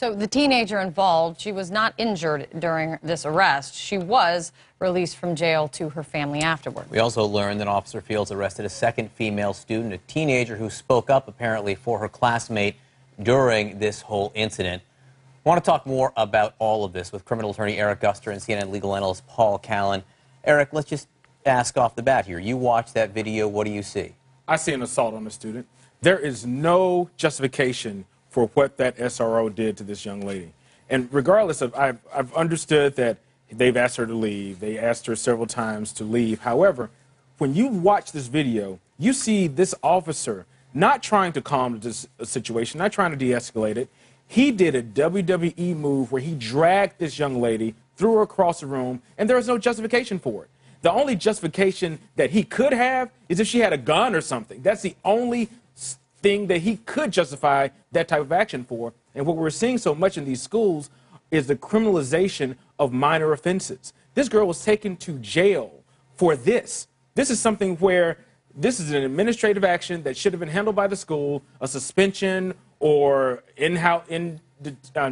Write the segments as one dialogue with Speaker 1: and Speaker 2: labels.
Speaker 1: So the teenager involved, she was not injured during this arrest. She was released from jail to her family afterward.
Speaker 2: We also learned that Officer Fields arrested a second female student, a teenager who spoke up apparently for her classmate during this whole incident. I want to talk more about all of this with criminal attorney Eric Guster and CNN legal analyst Paul Callan. Eric, let's just ask off the bat here. You watched that video. What do you see?
Speaker 3: I see an assault on a student. There is no justification for what that SRO did to this young lady. And regardless of, I've understood that they've asked her to leave. They asked her several times to leave. However, when you watch this video, you see this officer not trying to calm this situation, not trying to de-escalate it. He did a WWE move where he dragged this young lady, threw her across the room, and there was no justification for it. The only justification that he could have is if she had a gun or something. That's the only thing that he could justify that type of action for. And what we're seeing so much in these schools is the criminalization of minor offenses. This girl was taken to jail for this. This is something where this is an administrative action that should have been handled by the school, a suspension or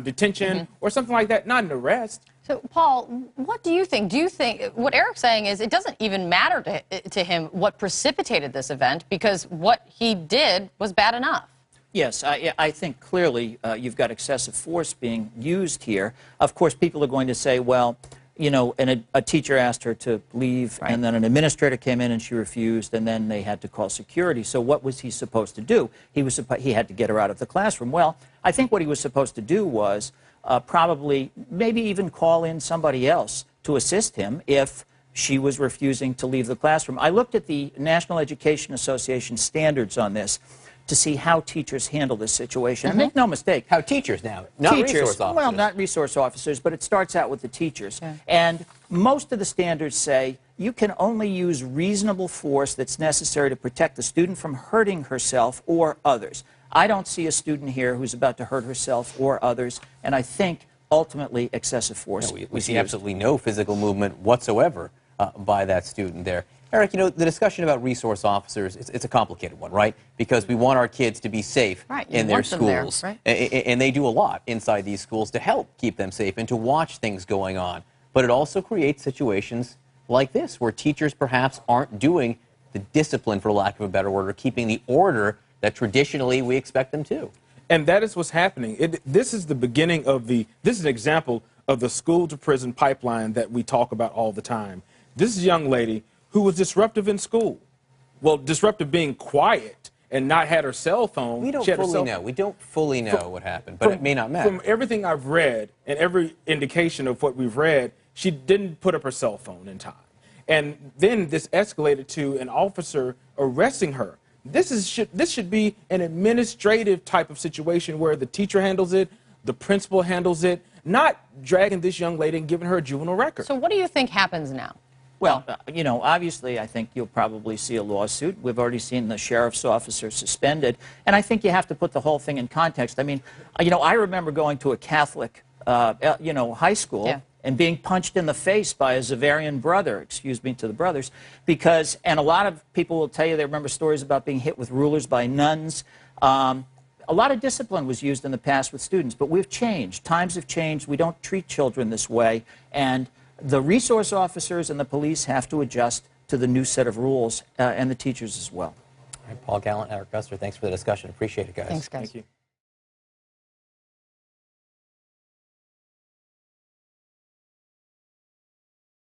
Speaker 3: detention or something like that, not an arrest.
Speaker 1: So, Paul, what do you think? Do you think what Eric's saying is it doesn't even matter to him what precipitated this event because what he did was bad enough?
Speaker 4: Yes, I think clearly you've got excessive force being used here. Of course, people are going to say, well, you know, and a teacher asked her to leave, and then an administrator came in and she refused, and then they had to call security. So what was he supposed to do? He had to get her out of the classroom. Well, I think what he was supposed to do was probably maybe even call in somebody else to assist him if she was refusing to leave the classroom. I looked at the National Education Association standards on this to see how teachers handle this situation. And make no mistake.
Speaker 2: How teachers now, not resource officers.
Speaker 4: Well, not resource officers, but it starts out with the teachers. Yeah. And most of the standards say you can only use reasonable force that's necessary to protect the student from hurting herself or others. I don't see a student here who's about to hurt herself or others, and I think ultimately excessive force.
Speaker 2: No, we see absolutely no physical movement whatsoever by that student there. Eric, you know, the discussion about resource officers, it's a complicated one, right? Because we want our kids to be safe in their schools. There, right? And they do a lot inside these schools to help keep them safe and to watch things going on. But it also creates situations like this where teachers perhaps aren't doing the discipline, for lack of a better word, or keeping the order that traditionally we expect them to.
Speaker 3: And that is what's happening. This is the beginning of this is an example of the school-to-prison pipeline that we talk about all the time. This is a young lady who was disruptive in school. Well, disruptive being quiet and not had her cell phone.
Speaker 2: We don't fully know. We don't fully know what happened, but it may not matter.
Speaker 3: From everything I've read and every indication of what we've read, she didn't put up her cell phone in time. And then this escalated to an officer arresting her. This should be an administrative type of situation where the teacher handles it, the principal handles it, not dragging this young lady and giving her a juvenile record.
Speaker 1: So what do you think happens now?
Speaker 4: Well, you know, obviously, I think you'll probably see a lawsuit. We've already seen the sheriff's officer suspended. And I think you have to put the whole thing in context. I mean, you know, I remember going to a Catholic, high school and being punched in the face by a Zavarian brother, excuse me to the brothers, and a lot of people will tell you they remember stories about being hit with rulers by nuns. A lot of discipline was used in the past with students, but we've changed. Times have changed. We don't treat children this way. And the resource officers and the police have to adjust to the new set of rules, and the teachers as well.
Speaker 2: All right, Paul Callan, Eric Guster, thanks for the discussion. Appreciate it, guys.
Speaker 1: Thanks, guys.
Speaker 3: Thank you.